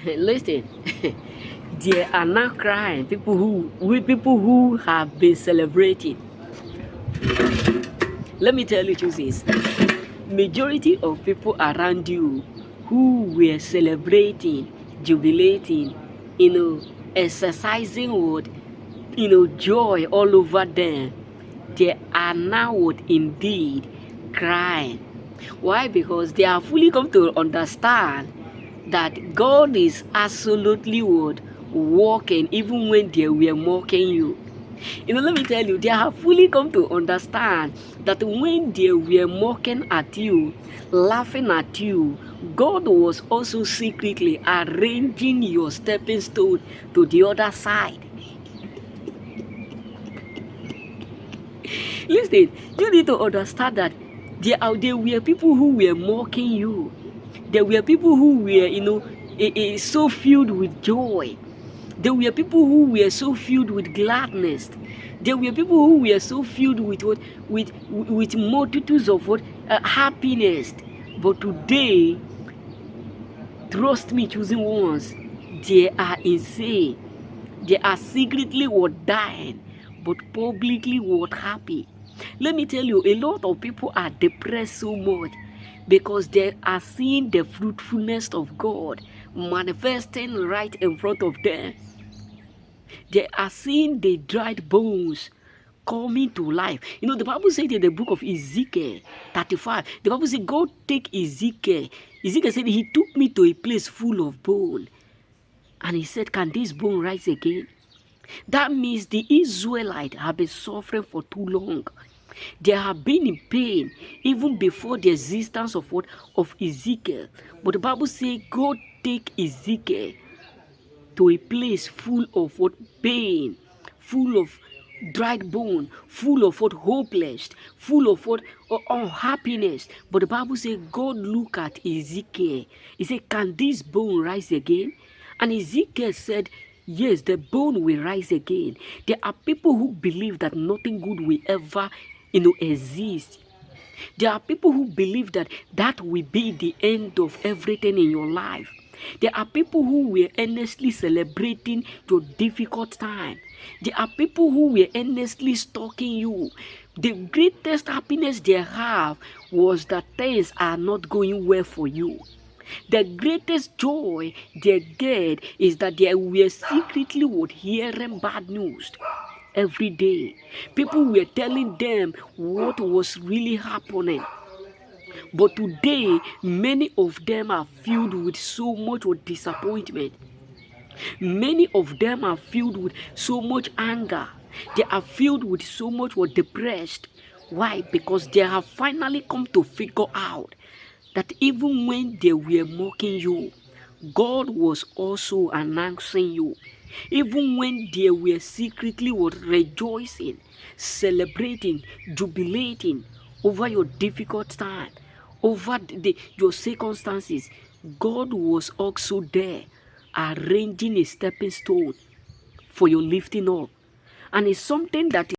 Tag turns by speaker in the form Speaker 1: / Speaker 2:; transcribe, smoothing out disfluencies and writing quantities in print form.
Speaker 1: Listen, they are now crying. People who have been celebrating. Let me tell you this: majority of people around you who were celebrating, jubilating, exercising with, joy all over them, they are now what indeed crying. Why? Because they have fully come to understand that God is absolutely what working even when they were mocking you. Let me tell you, they have fully come to understand that when they were mocking at you, laughing at you, God was also secretly arranging your stepping stone to the other side. Listen, you need to understand that there were people who were mocking you. There were people who were, so filled with joy. There were people who were so filled with gladness. There were people who were so filled with what, with multitudes of what, happiness. But today, trust me, choosing ones, they are insane. They are secretly what dying, but publicly what happy. Let me tell you, a lot of people are depressed so much because they are seeing the fruitfulness of God manifesting right in front of them. They are seeing the dried bones coming to life. The Bible said in the book of Ezekiel 35, the Bible said, God take Ezekiel. Ezekiel said, he took me to a place full of bone. And he said, can this bone rise again? That means the Israelites have been suffering for too long. They have been in pain even before the existence of what? Of Ezekiel. But the Bible says God take Ezekiel to a place full of what? Pain, full of dried bone, full of what? Hopeless, full of what? Unhappiness. But the Bible says God look at Ezekiel. He said, can this bone rise again? And Ezekiel said, yes, the bone will rise again. There are people who believe that nothing good will ever, exist. There are people who believe that that will be the end of everything in your life. There are people who were earnestly celebrating your difficult time. There are people who were earnestly stalking you. The greatest happiness they have was that things are not going well for you. The greatest joy they get is that they were secretly hearing bad news every day. People were telling them what was really happening. But today, many of them are filled with so much disappointment. Many of them are filled with so much anger. They are filled with so much depressed. Why? Because they have finally come to figure out that even when they were mocking you, God was also announcing you. Even when they were secretly rejoicing, celebrating, jubilating over your difficult time, over your circumstances, God was also there arranging a stepping stone for your lifting up. And it's something that